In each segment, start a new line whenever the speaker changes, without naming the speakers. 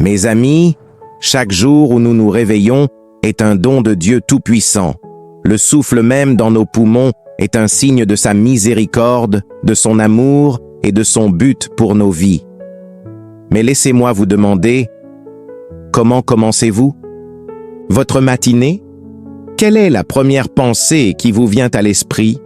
Mes amis, chaque jour où nous nous réveillons est un don de Dieu Tout-Puissant. Le souffle même dans nos poumons est un signe de sa miséricorde, de son amour et de son but pour nos vies. Mais laissez-moi vous demander, comment commencez-vous votre matinée? Quelle est la première pensée qui vous vient à l'esprit?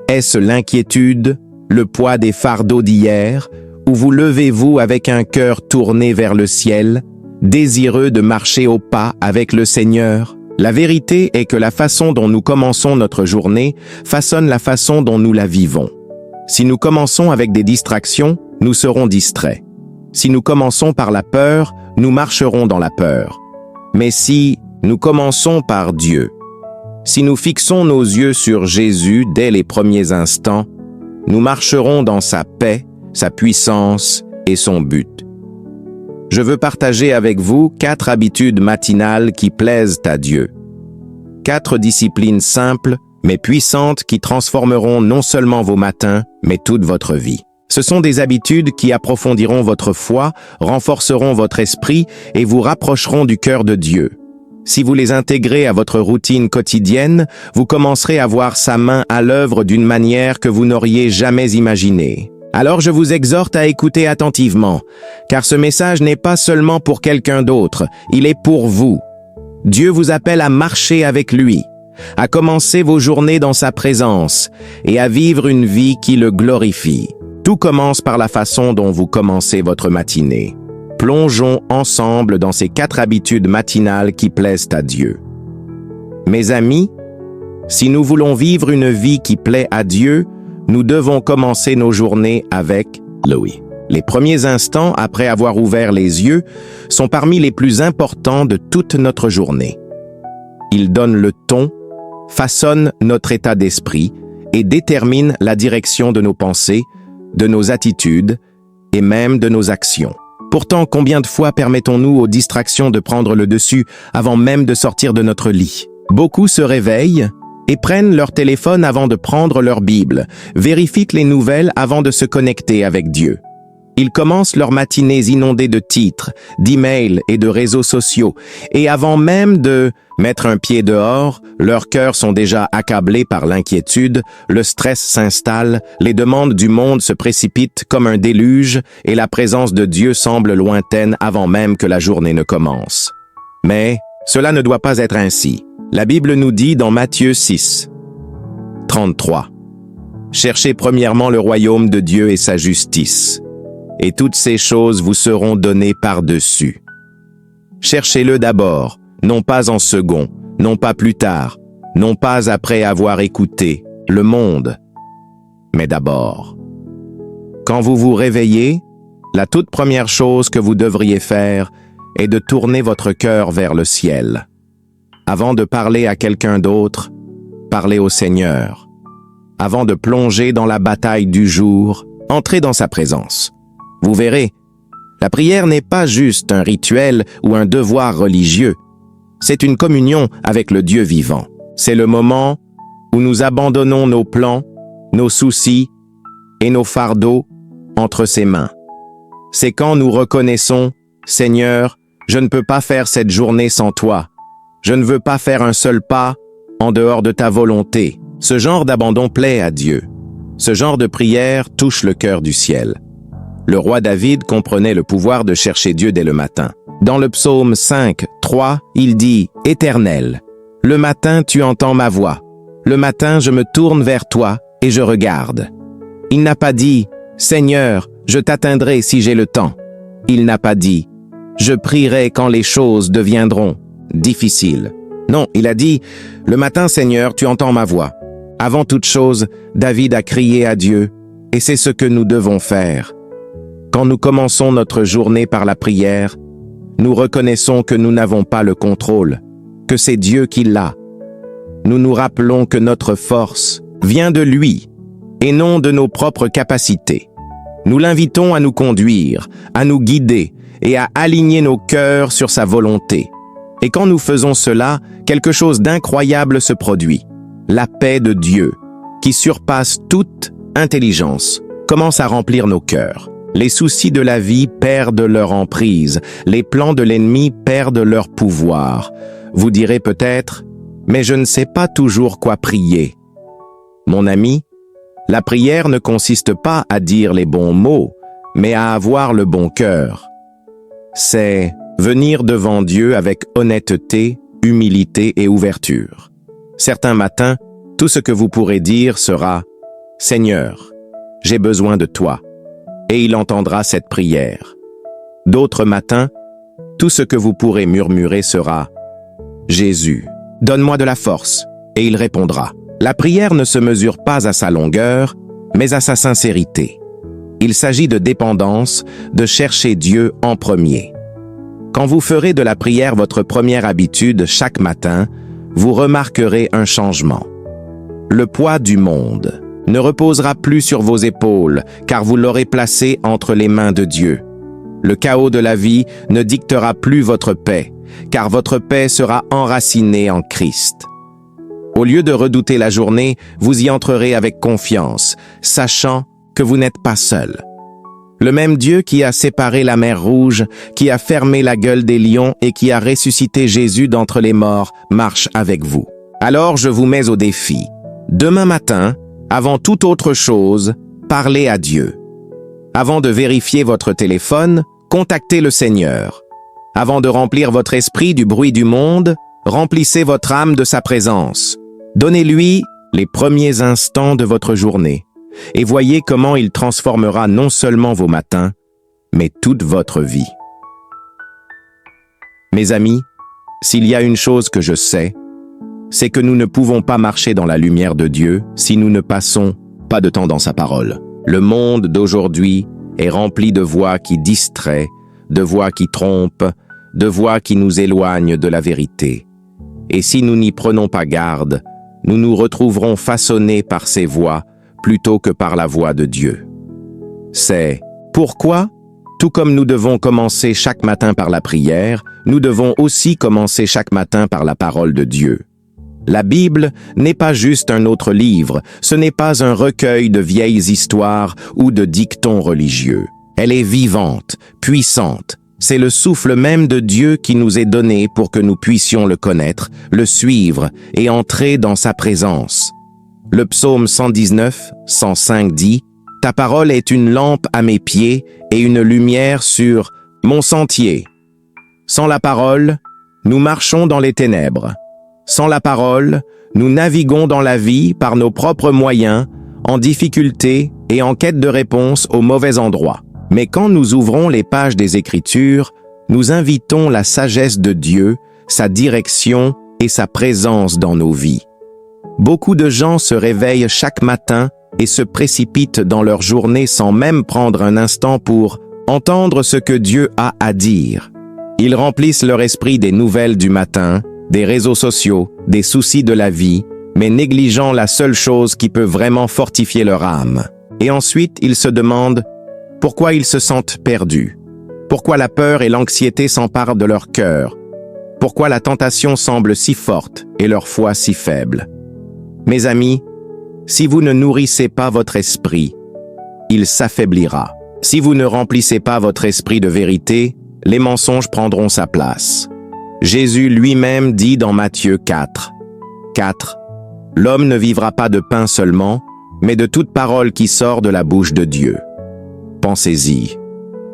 Est-ce l'inquiétude, le poids des fardeaux d'hier, ou vous levez-vous avec un cœur tourné vers le ciel, désireux de marcher au pas avec le Seigneur? La vérité est que la façon dont nous commençons notre journée façonne la façon dont nous la vivons. Si nous commençons avec des distractions, nous serons distraits. Si nous commençons par la peur, nous marcherons dans la peur. Mais si nous commençons par Dieu, si nous fixons nos yeux sur Jésus dès les premiers instants, nous marcherons dans sa paix, sa puissance et son but. Je veux partager avec vous 4 habitudes matinales qui plaisent à Dieu. 4 disciplines simples mais puissantes qui transformeront non seulement vos matins, mais toute votre vie. Ce sont des habitudes qui approfondiront votre foi, renforceront votre esprit et vous rapprocheront du cœur de Dieu. Si vous les intégrez à votre routine quotidienne, vous commencerez à voir sa main à l'œuvre d'une manière que vous n'auriez jamais imaginée. Alors je vous exhorte à écouter attentivement, car ce message n'est pas seulement pour quelqu'un d'autre, il est pour vous. Dieu vous appelle à marcher avec lui, à commencer vos journées dans sa présence et à vivre une vie qui le glorifie. Tout commence par la façon dont vous commencez votre matinée. Plongeons ensemble dans ces 4 habitudes matinales qui plaisent à Dieu. Mes amis, si nous voulons vivre une vie qui plaît à Dieu, nous devons commencer nos journées avec lui. Les premiers instants après avoir ouvert les yeux sont parmi les plus importants de toute notre journée. Ils donnent le ton, façonnent notre état d'esprit et déterminent la direction de nos pensées, de nos attitudes et même de nos actions. Pourtant, combien de fois permettons-nous aux distractions de prendre le dessus avant même de sortir de notre lit? Beaucoup se réveillent et prennent leur téléphone avant de prendre leur Bible, vérifient les nouvelles avant de se connecter avec Dieu. Ils commencent leurs matinées inondées de titres, d'emails et de réseaux sociaux, et avant même de mettre un pied dehors, leurs cœurs sont déjà accablés par l'inquiétude, le stress s'installe, les demandes du monde se précipitent comme un déluge, et la présence de Dieu semble lointaine avant même que la journée ne commence. Mais cela ne doit pas être ainsi. La Bible nous dit dans Matthieu 6, 33, « Cherchez premièrement le royaume de Dieu et sa justice, et toutes ces choses vous seront données par-dessus. Cherchez-le d'abord, non pas en second, non pas plus tard, non pas après avoir écouté le monde, mais d'abord. » Quand vous vous réveillez, la toute première chose que vous devriez faire est de tourner votre cœur vers le ciel. Avant de parler à quelqu'un d'autre, parlez au Seigneur. Avant de plonger dans la bataille du jour, entrez dans sa présence. Vous verrez, la prière n'est pas juste un rituel ou un devoir religieux. C'est une communion avec le Dieu vivant. C'est le moment où nous abandonnons nos plans, nos soucis et nos fardeaux entre ses mains. C'est quand nous reconnaissons, « Seigneur, je ne peux pas faire cette journée sans toi. Je ne veux pas faire un seul pas en dehors de ta volonté. » Ce genre d'abandon plaît à Dieu. Ce genre de prière touche le cœur du ciel. Le roi David comprenait le pouvoir de chercher Dieu dès le matin. Dans le psaume 5, 3, il dit « Éternel, le matin tu entends ma voix. Le matin je me tourne vers toi et je regarde. » Il n'a pas dit « Seigneur, je t'atteindrai si j'ai le temps. » Il n'a pas dit « Je prierai quand les choses deviendront difficiles. » Non, il a dit « Le matin, Seigneur, tu entends ma voix. » Avant toute chose, David a crié à Dieu, et c'est ce que nous devons faire. Quand nous commençons notre journée par la prière, nous reconnaissons que nous n'avons pas le contrôle, que c'est Dieu qui l'a. Nous nous rappelons que notre force vient de lui, et non de nos propres capacités. Nous l'invitons à nous conduire, à nous guider, et à aligner nos cœurs sur sa volonté. Et quand nous faisons cela, quelque chose d'incroyable se produit. La paix de Dieu, qui surpasse toute intelligence, commence à remplir nos cœurs. Les soucis de la vie perdent leur emprise, les plans de l'ennemi perdent leur pouvoir. Vous direz peut-être, mais je ne sais pas toujours quoi prier. Mon ami, la prière ne consiste pas à dire les bons mots, mais à avoir le bon cœur. C'est venir devant Dieu avec honnêteté, humilité et ouverture. Certains matins, tout ce que vous pourrez dire sera « Seigneur, j'ai besoin de toi » et il entendra cette prière. D'autres matins, tout ce que vous pourrez murmurer sera « Jésus, donne-moi de la force » et il répondra. La prière ne se mesure pas à sa longueur, mais à sa sincérité. Il s'agit de dépendance, de chercher Dieu en premier. Quand vous ferez de la prière votre première habitude chaque matin, vous remarquerez un changement. Le poids du monde ne reposera plus sur vos épaules, car vous l'aurez placé entre les mains de Dieu. Le chaos de la vie ne dictera plus votre paix, car votre paix sera enracinée en Christ. Au lieu de redouter la journée, vous y entrerez avec confiance, sachant que vous n'êtes pas seul. Le même Dieu qui a séparé la mer Rouge, qui a fermé la gueule des lions et qui a ressuscité Jésus d'entre les morts, marche avec vous. Alors je vous mets au défi. Demain matin, avant toute autre chose, parlez à Dieu. Avant de vérifier votre téléphone, contactez le Seigneur. Avant de remplir votre esprit du bruit du monde, remplissez votre âme de sa présence. Donnez-lui les premiers instants de votre journée et voyez comment il transformera non seulement vos matins, mais toute votre vie. Mes amis, s'il y a une chose que je sais, c'est que nous ne pouvons pas marcher dans la lumière de Dieu si nous ne passons pas de temps dans sa parole. Le monde d'aujourd'hui est rempli de voix qui distraient, de voix qui trompent, de voix qui nous éloignent de la vérité. Et si nous n'y prenons pas garde, nous nous retrouverons façonnés par ces voix plutôt que par la voix de Dieu. C'est pourquoi, tout comme nous devons commencer chaque matin par la prière, nous devons aussi commencer chaque matin par la parole de Dieu. La Bible n'est pas juste un autre livre, ce n'est pas un recueil de vieilles histoires ou de dictons religieux. Elle est vivante, puissante. C'est le souffle même de Dieu qui nous est donné pour que nous puissions le connaître, le suivre et entrer dans sa présence. Le psaume 119, 105 dit « Ta parole est une lampe à mes pieds et une lumière sur mon sentier. » Sans la parole, nous marchons dans les ténèbres. Sans la parole, nous naviguons dans la vie par nos propres moyens, en difficulté et en quête de réponse au mauvais endroit. Mais quand nous ouvrons les pages des Écritures, nous invitons la sagesse de Dieu, sa direction et sa présence dans nos vies. Beaucoup de gens se réveillent chaque matin et se précipitent dans leur journée sans même prendre un instant pour entendre ce que Dieu a à dire. Ils remplissent leur esprit des nouvelles du matin, des réseaux sociaux, des soucis de la vie, mais négligeant la seule chose qui peut vraiment fortifier leur âme. Et ensuite, ils se demandent pourquoi ils se sentent perdus, pourquoi la peur et l'anxiété s'emparent de leur cœur, pourquoi la tentation semble si forte et leur foi si faible. Mes amis, si vous ne nourrissez pas votre esprit, il s'affaiblira. Si vous ne remplissez pas votre esprit de vérité, les mensonges prendront sa place. Jésus lui-même dit dans Matthieu 4, « L'homme ne vivra pas de pain seulement, mais de toute parole qui sort de la bouche de Dieu. » Pensez-y.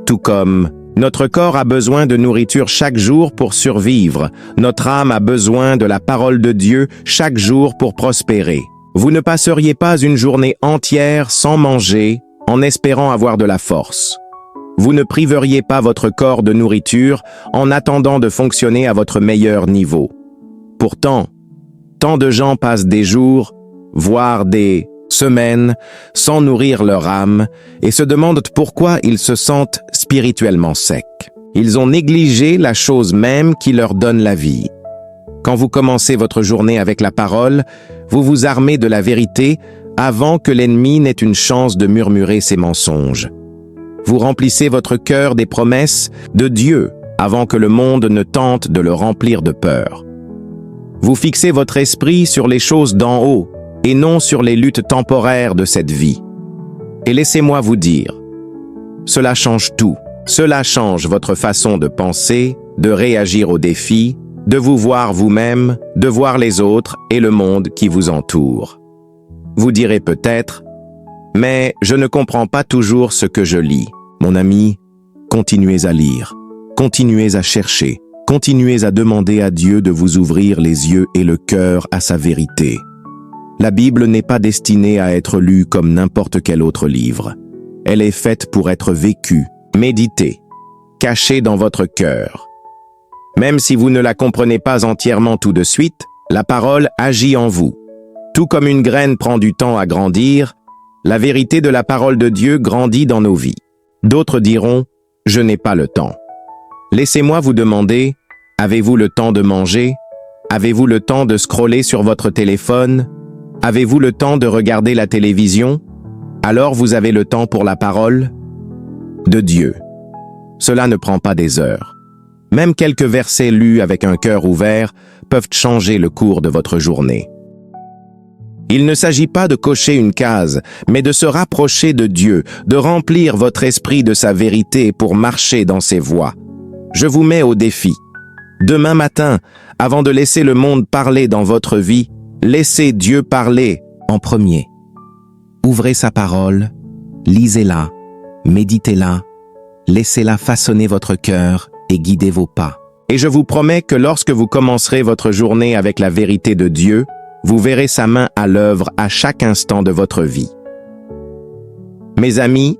Tout comme notre corps a besoin de nourriture chaque jour pour survivre, notre âme a besoin de la parole de Dieu chaque jour pour prospérer. Vous ne passeriez pas une journée entière sans manger en espérant avoir de la force. Vous ne priveriez pas votre corps de nourriture en attendant de fonctionner à votre meilleur niveau. Pourtant, tant de gens passent des jours, voire des semaines, sans nourrir leur âme et se demandent pourquoi ils se sentent spirituellement secs. Ils ont négligé la chose même qui leur donne la vie. Quand vous commencez votre journée avec la parole, vous vous armez de la vérité avant que l'ennemi n'ait une chance de murmurer ses mensonges. Vous remplissez votre cœur des promesses de Dieu avant que le monde ne tente de le remplir de peur. Vous fixez votre esprit sur les choses d'en haut et non sur les luttes temporaires de cette vie. Et laissez-moi vous dire, cela change tout. Cela change votre façon de penser, de réagir aux défis, de vous voir vous-même, de voir les autres et le monde qui vous entoure. Vous direz peut-être, « Mais je ne comprends pas toujours ce que je lis. » Mon ami, continuez à lire, continuez à chercher, continuez à demander à Dieu de vous ouvrir les yeux et le cœur à sa vérité. La Bible n'est pas destinée à être lue comme n'importe quel autre livre. Elle est faite pour être vécue, méditée, cachée dans votre cœur. Même si vous ne la comprenez pas entièrement tout de suite, la parole agit en vous. Tout comme une graine prend du temps à grandir, la vérité de la parole de Dieu grandit dans nos vies. D'autres diront, « Je n'ai pas le temps ». Laissez-moi vous demander, avez-vous le temps de manger? Avez-vous le temps de scroller sur votre téléphone? Avez-vous le temps de regarder la télévision? Alors vous avez le temps pour la parole de Dieu. Cela ne prend pas des heures. Même quelques versets lus avec un cœur ouvert peuvent changer le cours de votre journée. Il ne s'agit pas de cocher une case, mais de se rapprocher de Dieu, de remplir votre esprit de sa vérité pour marcher dans ses voies. Je vous mets au défi. Demain matin, avant de laisser le monde parler dans votre vie, laissez Dieu parler en premier. Ouvrez sa parole, lisez-la, méditez-la, laissez-la façonner votre cœur et guider vos pas. Et je vous promets que lorsque vous commencerez votre journée avec la vérité de Dieu, vous verrez sa main à l'œuvre à chaque instant de votre vie. Mes amis,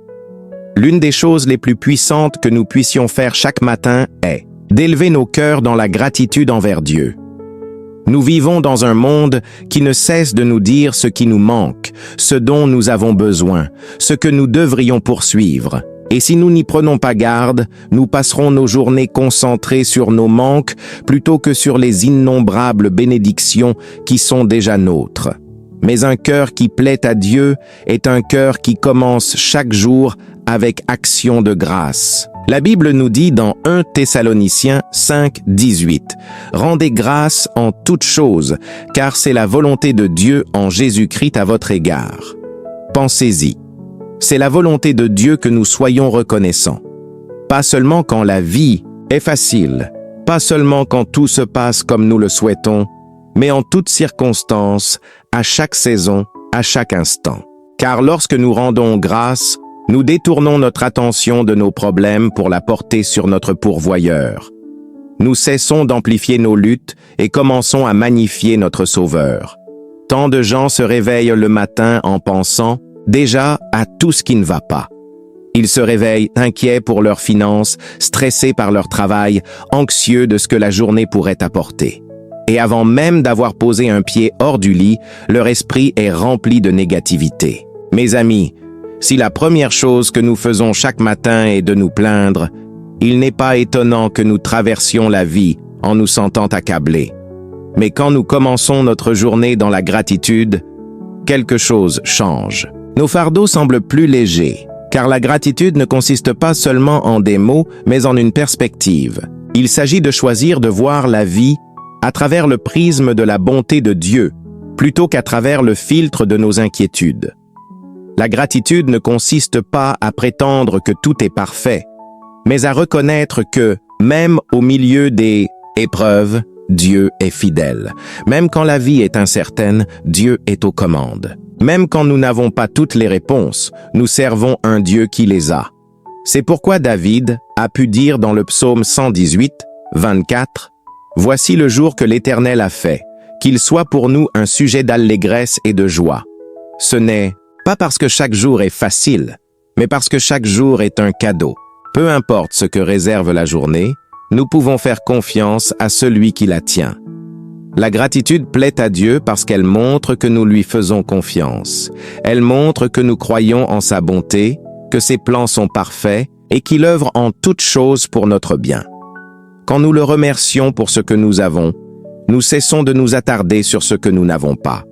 l'une des choses les plus puissantes que nous puissions faire chaque matin est d'élever nos cœurs dans la gratitude envers Dieu. Nous vivons dans un monde qui ne cesse de nous dire ce qui nous manque, ce dont nous avons besoin, ce que nous devrions poursuivre. Et si nous n'y prenons pas garde, nous passerons nos journées concentrées sur nos manques plutôt que sur les innombrables bénédictions qui sont déjà nôtres. Mais un cœur qui plaît à Dieu est un cœur qui commence chaque jour avec action de grâce. La Bible nous dit dans 1 Thessaloniciens 5, 18, « Rendez grâce en toutes choses, car c'est la volonté de Dieu en Jésus-Christ à votre égard. » Pensez-y. C'est la volonté de Dieu que nous soyons reconnaissants. Pas seulement quand la vie est facile, pas seulement quand tout se passe comme nous le souhaitons, mais en toutes circonstances, à chaque saison, à chaque instant. Car lorsque nous rendons grâce, nous détournons notre attention de nos problèmes pour la porter sur notre pourvoyeur. Nous cessons d'amplifier nos luttes et commençons à magnifier notre Sauveur. Tant de gens se réveillent le matin en pensant déjà à tout ce qui ne va pas. Ils se réveillent inquiets pour leurs finances, stressés par leur travail, anxieux de ce que la journée pourrait apporter. Et avant même d'avoir posé un pied hors du lit, leur esprit est rempli de négativité. Mes amis, si la première chose que nous faisons chaque matin est de nous plaindre, il n'est pas étonnant que nous traversions la vie en nous sentant accablés. Mais quand nous commençons notre journée dans la gratitude, quelque chose change. Nos fardeaux semblent plus légers, car la gratitude ne consiste pas seulement en des mots, mais en une perspective. Il s'agit de choisir de voir la vie à travers le prisme de la bonté de Dieu, plutôt qu'à travers le filtre de nos inquiétudes. La gratitude ne consiste pas à prétendre que tout est parfait, mais à reconnaître que, même au milieu des épreuves, Dieu est fidèle. Même quand la vie est incertaine, Dieu est aux commandes. Même quand nous n'avons pas toutes les réponses, nous servons un Dieu qui les a. C'est pourquoi David a pu dire dans le psaume 118, 24, « Voici le jour que l'Éternel a fait, qu'il soit pour nous un sujet d'allégresse et de joie. » Ce n'est pas parce que chaque jour est facile, mais parce que chaque jour est un cadeau. Peu importe ce que réserve la journée, nous pouvons faire confiance à celui qui la tient. La gratitude plaît à Dieu parce qu'elle montre que nous lui faisons confiance. Elle montre que nous croyons en sa bonté, que ses plans sont parfaits et qu'il œuvre en toutes choses pour notre bien. Quand nous le remercions pour ce que nous avons, nous cessons de nous attarder sur ce que nous n'avons pas.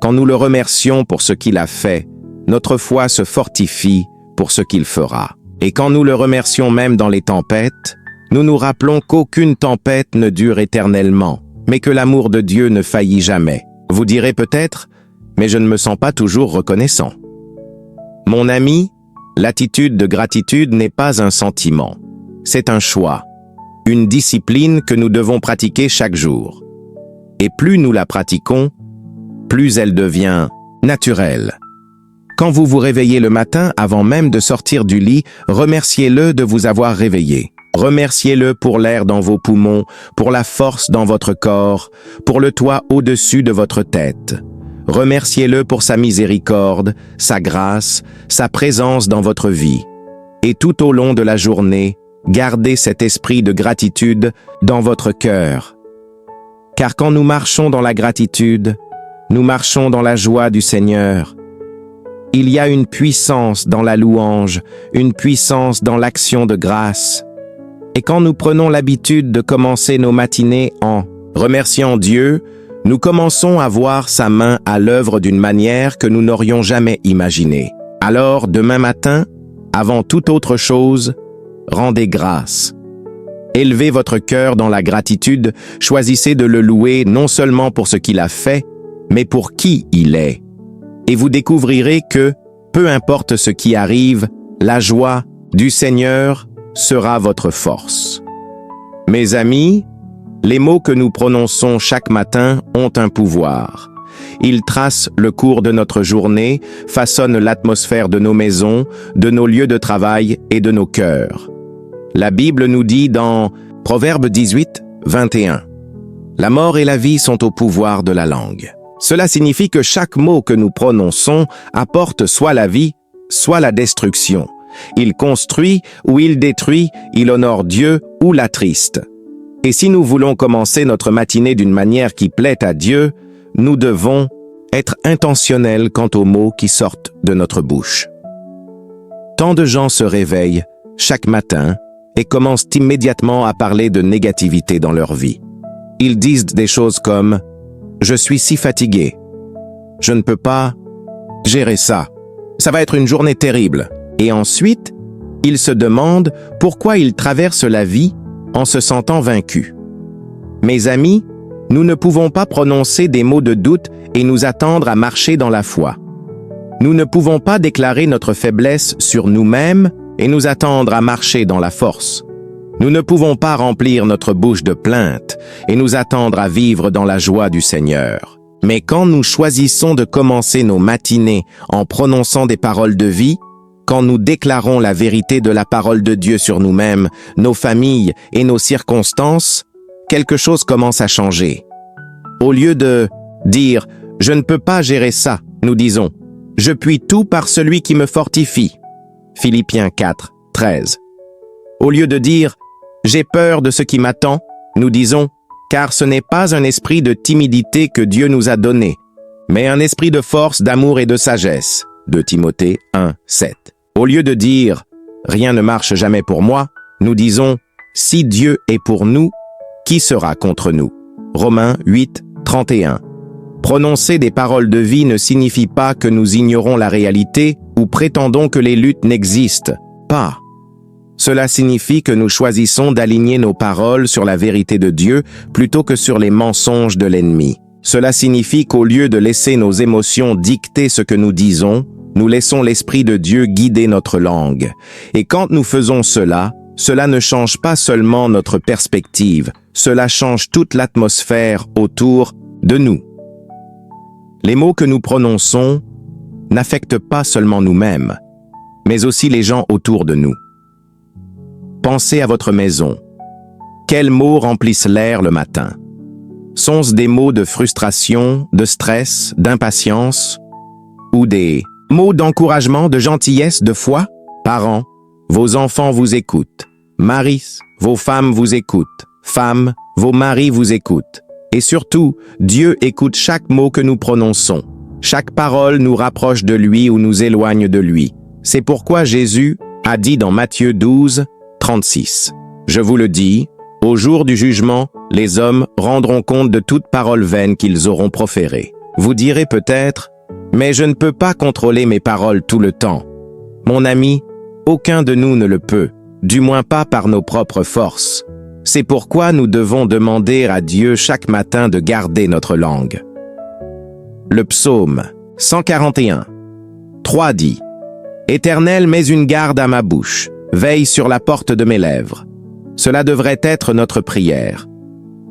Quand nous le remercions pour ce qu'il a fait, notre foi se fortifie pour ce qu'il fera. Et quand nous le remercions même dans les tempêtes, nous nous rappelons qu'aucune tempête ne dure éternellement, mais que l'amour de Dieu ne faillit jamais. Vous direz peut-être, mais je ne me sens pas toujours reconnaissant. Mon ami, L'attitude de gratitude n'est pas un sentiment. C'est un choix, une discipline que nous devons pratiquer chaque jour. Et plus nous la pratiquons, plus elle devient naturelle. Quand vous vous réveillez le matin, avant même de sortir du lit, remerciez-le de vous avoir réveillé. Remerciez-le pour l'air dans vos poumons, pour la force dans votre corps, pour le toit au-dessus de votre tête. Remerciez-le pour sa miséricorde, sa grâce, sa présence dans votre vie. Et tout au long de la journée, gardez cet esprit de gratitude dans votre cœur. Car quand nous marchons dans la gratitude, nous marchons dans la joie du Seigneur. Il y a une puissance dans la louange, une puissance dans l'action de grâce. Et quand nous prenons l'habitude de commencer nos matinées en remerciant Dieu, nous commençons à voir sa main à l'œuvre d'une manière que nous n'aurions jamais imaginée. Alors, demain matin, avant toute autre chose, rendez grâce. Élevez votre cœur dans la gratitude, choisissez de le louer non seulement pour ce qu'il a fait, mais pour qui il est. Et vous découvrirez que, peu importe ce qui arrive, la joie du Seigneur sera votre force. Mes amis, les mots que nous prononçons chaque matin ont un pouvoir. Ils tracent le cours de notre journée, façonnent l'atmosphère de nos maisons, de nos lieux de travail et de nos cœurs. La Bible nous dit dans Proverbe 18, 21, « La mort et la vie sont au pouvoir de la langue. » Cela signifie que chaque mot que nous prononçons apporte soit la vie, soit la destruction. Il construit ou il détruit, il honore Dieu ou l'attriste. Et si nous voulons commencer notre matinée d'une manière qui plaît à Dieu, nous devons être intentionnels quant aux mots qui sortent de notre bouche. Tant de gens se réveillent chaque matin et commencent immédiatement à parler de négativité dans leur vie. Ils disent des choses comme « Je suis si fatigué. Je ne peux pas gérer ça. Ça va être une journée terrible. » Et ensuite, ils se demandent pourquoi ils traversent la vie en se sentant vaincus. Mes amis, nous ne pouvons pas prononcer des mots de doute et nous attendre à marcher dans la foi. Nous ne pouvons pas déclarer notre faiblesse sur nous-mêmes et nous attendre à marcher dans la force. Nous ne pouvons pas remplir notre bouche de plaintes et nous attendre à vivre dans la joie du Seigneur. Mais quand nous choisissons de commencer nos matinées en prononçant des paroles de vie, quand nous déclarons la vérité de la parole de Dieu sur nous-mêmes, nos familles et nos circonstances, quelque chose commence à changer. Au lieu de dire « Je ne peux pas gérer ça », nous disons « Je puis tout par celui qui me fortifie ». Philippiens 4, 13. Au lieu de dire « J'ai peur de ce qui m'attend », nous disons « Car ce n'est pas un esprit de timidité que Dieu nous a donné, mais un esprit de force, d'amour et de sagesse. » De Timothée 1, 7. Au lieu de dire « Rien ne marche jamais pour moi », nous disons « Si Dieu est pour nous, qui sera contre nous ?» Romains 8, 31. Prononcer des paroles de vie ne signifie pas que nous ignorons la réalité ou prétendons que les luttes n'existent pas. Cela signifie que nous choisissons d'aligner nos paroles sur la vérité de Dieu plutôt que sur les mensonges de l'ennemi. Cela signifie qu'au lieu de laisser nos émotions dicter ce que nous disons, nous laissons l'Esprit de Dieu guider notre langue. Et quand nous faisons cela, cela ne change pas seulement notre perspective, cela change toute l'atmosphère autour de nous. Les mots que nous prononçons n'affectent pas seulement nous-mêmes, mais aussi les gens autour de nous. Pensez à votre maison. Quels mots remplissent l'air le matin? Sont-ce des mots de frustration, de stress, d'impatience, ou des mots d'encouragement, de gentillesse, de foi? Parents, vos enfants vous écoutent. Maris, vos femmes vous écoutent. Femmes, vos maris vous écoutent. Et surtout, Dieu écoute chaque mot que nous prononçons. Chaque parole nous rapproche de lui ou nous éloigne de lui. C'est pourquoi Jésus a dit dans Matthieu 12, 36. « Je vous le dis, au jour du jugement, les hommes rendront compte de toute parole vaine qu'ils auront proférée. » Vous direz peut-être, « Mais je ne peux pas contrôler mes paroles tout le temps. » Mon ami, aucun de nous ne le peut, du moins pas par nos propres forces. C'est pourquoi nous devons demander à Dieu chaque matin de garder notre langue. Le psaume 141, 3 dit « Éternel, mets une garde à ma bouche, veille sur la porte de mes lèvres. Cela devrait être notre prière.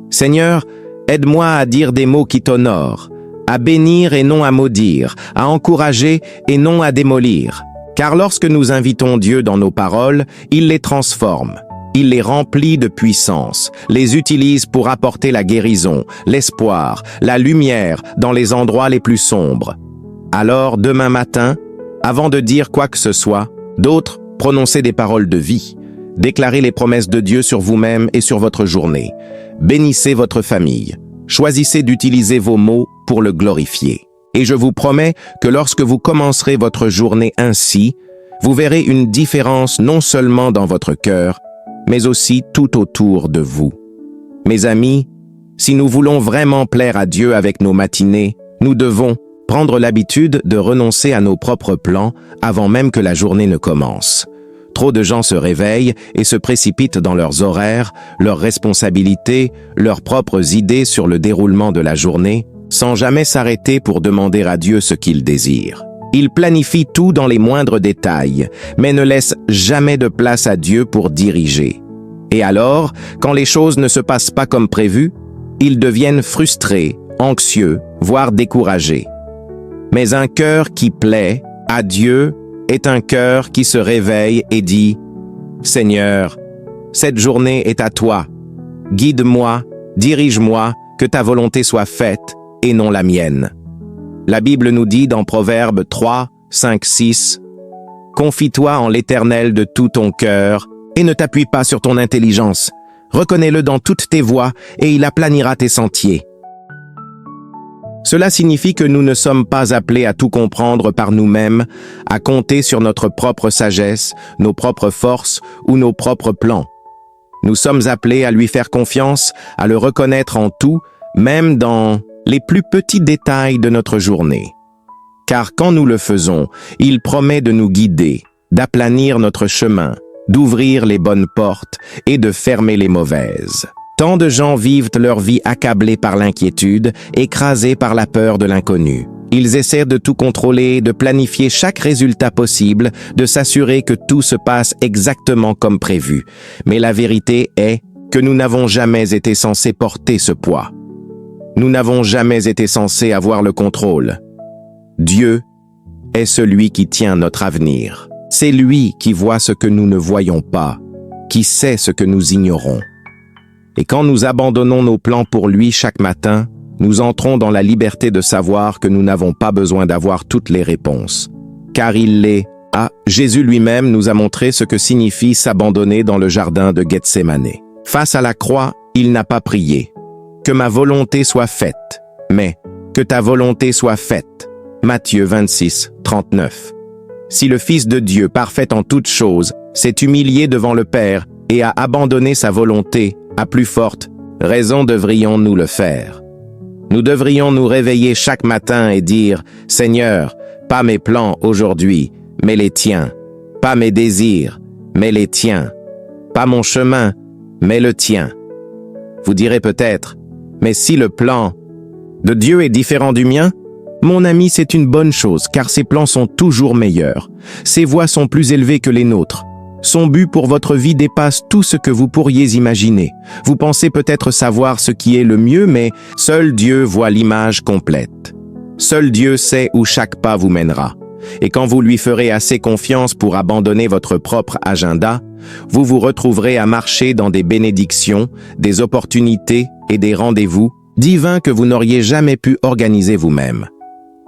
Seigneur, aide-moi à dire des mots qui t'honorent, à bénir et non à maudire, à encourager et non à démolir. Car lorsque nous invitons Dieu dans nos paroles, il les transforme. Il les remplit de puissance, les utilise pour apporter la guérison, l'espoir, la lumière dans les endroits les plus sombres. Alors, demain matin, avant de dire quoi que ce soit, d'autres, prononcez des paroles de vie. Déclarez les promesses de Dieu sur vous-même et sur votre journée. Bénissez votre famille. Choisissez d'utiliser vos mots pour le glorifier. Et je vous promets que lorsque vous commencerez votre journée ainsi, vous verrez une différence non seulement dans votre cœur, mais aussi tout autour de vous. Mes amis, si nous voulons vraiment plaire à Dieu avec nos matinées, nous devons prendre l'habitude de renoncer à nos propres plans avant même que la journée ne commence. Trop de gens se réveillent et se précipitent dans leurs horaires, leurs responsabilités, leurs propres idées sur le déroulement de la journée, sans jamais s'arrêter pour demander à Dieu ce qu'il désire. Ils planifient tout dans les moindres détails, mais ne laissent jamais de place à Dieu pour diriger. Et alors, quand les choses ne se passent pas comme prévu, ils deviennent frustrés, anxieux, voire découragés. Mais un cœur qui plaît à Dieu est un cœur qui se réveille et dit « Seigneur, cette journée est à toi. Guide-moi, dirige-moi, que ta volonté soit faite et non la mienne. » La Bible nous dit dans Proverbes 3, 5, 6 « Confie-toi en l'Éternel de tout ton cœur et ne t'appuie pas sur ton intelligence. Reconnais-le dans toutes tes voies et il aplanira tes sentiers. » Cela signifie que nous ne sommes pas appelés à tout comprendre par nous-mêmes, à compter sur notre propre sagesse, nos propres forces ou nos propres plans. Nous sommes appelés à lui faire confiance, à le reconnaître en tout, même dans les plus petits détails de notre journée. Car quand nous le faisons, il promet de nous guider, d'aplanir notre chemin, d'ouvrir les bonnes portes et de fermer les mauvaises. Tant de gens vivent leur vie accablés par l'inquiétude, écrasés par la peur de l'inconnu. Ils essaient de tout contrôler, de planifier chaque résultat possible, de s'assurer que tout se passe exactement comme prévu. Mais la vérité est que nous n'avons jamais été censés porter ce poids. Nous n'avons jamais été censés avoir le contrôle. Dieu est celui qui tient notre avenir. C'est lui qui voit ce que nous ne voyons pas, qui sait ce que nous ignorons. Et quand nous abandonnons nos plans pour lui chaque matin, nous entrons dans la liberté de savoir que nous n'avons pas besoin d'avoir toutes les réponses. Car il les a. Jésus lui-même nous a montré ce que signifie s'abandonner dans le jardin de Gethsémane. Face à la croix, il n'a pas prié. Que ma volonté soit faite, mais que ta volonté soit faite. Matthieu 26, 39. Si le Fils de Dieu, parfait en toutes choses, s'est humilié devant le Père et a abandonné sa volonté, à plus forte raison devrions-nous le faire. Nous devrions nous réveiller chaque matin et dire « Seigneur, pas mes plans aujourd'hui, mais les tiens. Pas mes désirs, mais les tiens. Pas mon chemin, mais le tien. » Vous direz peut-être « Mais si le plan de Dieu est différent du mien ?» Mon ami, c'est une bonne chose, car ses plans sont toujours meilleurs. Ses voies sont plus élevées que les nôtres. Son but pour votre vie dépasse tout ce que vous pourriez imaginer. Vous pensez peut-être savoir ce qui est le mieux, mais seul Dieu voit l'image complète. Seul Dieu sait où chaque pas vous mènera. Et quand vous lui ferez assez confiance pour abandonner votre propre agenda, vous vous retrouverez à marcher dans des bénédictions, des opportunités et des rendez-vous divins que vous n'auriez jamais pu organiser vous-même.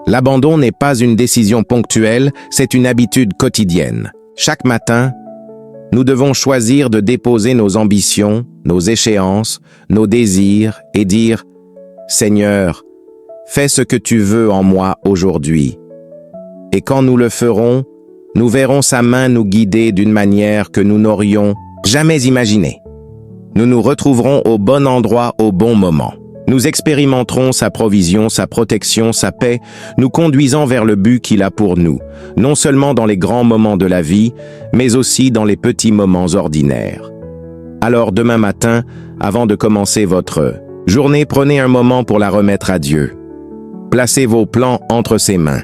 L'abandon n'est pas une décision ponctuelle, c'est une habitude quotidienne. Chaque matin, nous devons choisir de déposer nos ambitions, nos échéances, nos désirs et dire « Seigneur, fais ce que tu veux en moi aujourd'hui. » Et quand nous le ferons, nous verrons sa main nous guider d'une manière que nous n'aurions jamais imaginée. Nous nous retrouverons au bon endroit au bon moment. Nous expérimenterons sa provision, sa protection, sa paix, nous conduisant vers le but qu'il a pour nous, non seulement dans les grands moments de la vie, mais aussi dans les petits moments ordinaires. Alors demain matin, avant de commencer votre journée, prenez un moment pour la remettre à Dieu. Placez vos plans entre ses mains.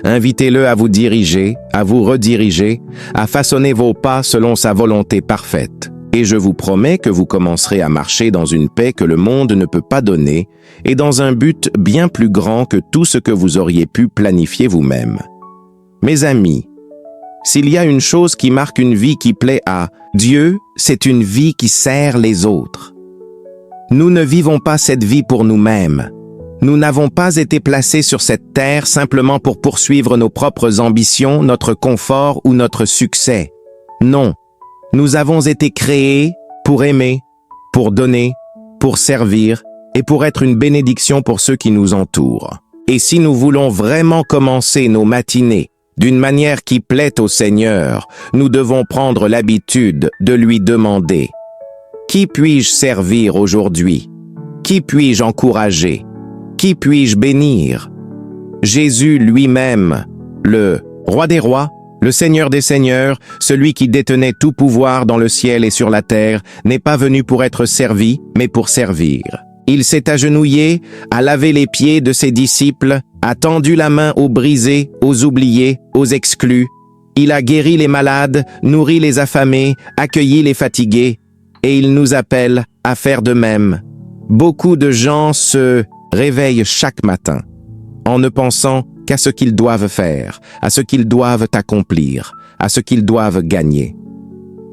Invitez-le à vous diriger, à vous rediriger, à façonner vos pas selon sa volonté parfaite. Et je vous promets que vous commencerez à marcher dans une paix que le monde ne peut pas donner et dans un but bien plus grand que tout ce que vous auriez pu planifier vous-même. Mes amis, s'il y a une chose qui marque une vie qui plaît à Dieu, c'est une vie qui sert les autres. Nous ne vivons pas cette vie pour nous-mêmes. Nous n'avons pas été placés sur cette terre simplement pour poursuivre nos propres ambitions, notre confort ou notre succès. Non, nous avons été créés pour aimer, pour donner, pour servir et pour être une bénédiction pour ceux qui nous entourent. Et si nous voulons vraiment commencer nos matinées d'une manière qui plaît au Seigneur, nous devons prendre l'habitude de lui demander « Qui puis-je servir aujourd'hui? Qui puis-je encourager? Qui puis-je bénir ?» Jésus lui-même, le Roi des rois, le Seigneur des seigneurs, celui qui détenait tout pouvoir dans le ciel et sur la terre, n'est pas venu pour être servi, mais pour servir. Il s'est agenouillé, a lavé les pieds de ses disciples, a tendu la main aux brisés, aux oubliés, aux exclus. Il a guéri les malades, nourri les affamés, accueilli les fatigués, et il nous appelle à faire de même. Beaucoup de gens se réveillent chaque matin en ne pensant qu'à ce qu'ils doivent faire, à ce qu'ils doivent accomplir, à ce qu'ils doivent gagner.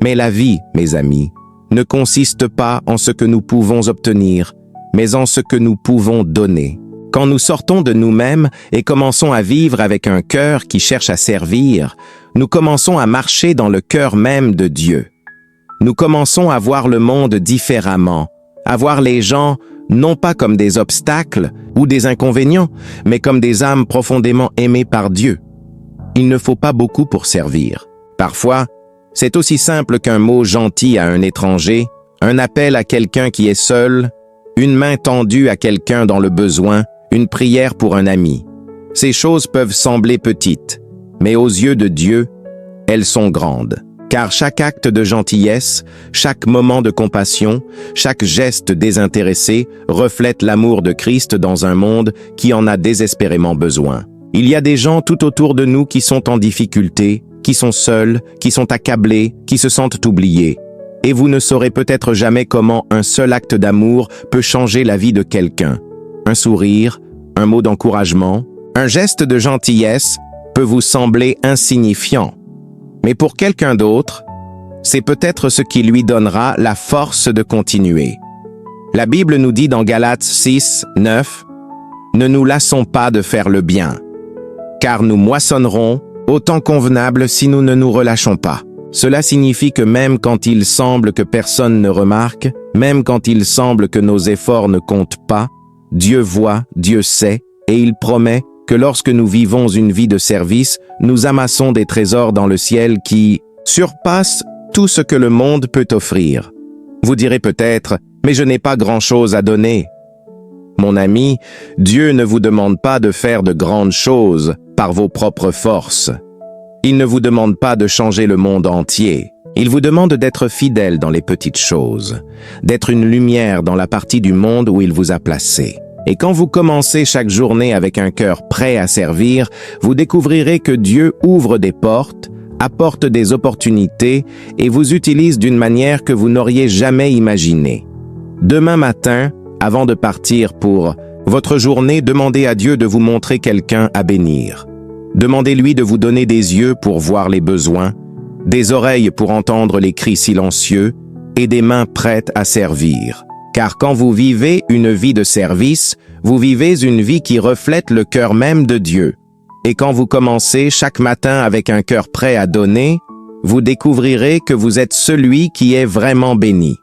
Mais la vie, mes amis, ne consiste pas en ce que nous pouvons obtenir, mais en ce que nous pouvons donner. Quand nous sortons de nous-mêmes et commençons à vivre avec un cœur qui cherche à servir, nous commençons à marcher dans le cœur même de Dieu. Nous commençons à voir le monde différemment, à voir les gens non pas comme des obstacles ou des inconvénients, mais comme des âmes profondément aimées par Dieu. Il ne faut pas beaucoup pour servir. Parfois, c'est aussi simple qu'un mot gentil à un étranger, un appel à quelqu'un qui est seul, une main tendue à quelqu'un dans le besoin, une prière pour un ami. Ces choses peuvent sembler petites, mais aux yeux de Dieu, elles sont grandes. Car chaque acte de gentillesse, chaque moment de compassion, chaque geste désintéressé reflète l'amour de Christ dans un monde qui en a désespérément besoin. Il y a des gens tout autour de nous qui sont en difficulté, qui sont seuls, qui sont accablés, qui se sentent oubliés. Et vous ne saurez peut-être jamais comment un seul acte d'amour peut changer la vie de quelqu'un. Un sourire, un mot d'encouragement, un geste de gentillesse peut vous sembler insignifiant. Mais pour quelqu'un d'autre, c'est peut-être ce qui lui donnera la force de continuer. La Bible nous dit dans Galates 6, 9, « Ne nous lassons pas de faire le bien, car nous moissonnerons au temps convenable si nous ne nous relâchons pas. » Cela signifie que même quand il semble que personne ne remarque, même quand il semble que nos efforts ne comptent pas, Dieu voit, Dieu sait, et il promet que lorsque nous vivons une vie de service, nous amassons des trésors dans le ciel qui surpassent tout ce que le monde peut offrir. Vous direz peut-être, mais je n'ai pas grand-chose à donner. Mon ami, Dieu ne vous demande pas de faire de grandes choses par vos propres forces. Il ne vous demande pas de changer le monde entier. Il vous demande d'être fidèle dans les petites choses, d'être une lumière dans la partie du monde où il vous a placé. Et quand vous commencez chaque journée avec un cœur prêt à servir, vous découvrirez que Dieu ouvre des portes, apporte des opportunités et vous utilise d'une manière que vous n'auriez jamais imaginée. Demain matin, avant de partir pour votre journée, demandez à Dieu de vous montrer quelqu'un à bénir. Demandez-lui de vous donner des yeux pour voir les besoins, des oreilles pour entendre les cris silencieux et des mains prêtes à servir. Car quand vous vivez une vie de service, vous vivez une vie qui reflète le cœur même de Dieu. Et quand vous commencez chaque matin avec un cœur prêt à donner, vous découvrirez que vous êtes celui qui est vraiment béni.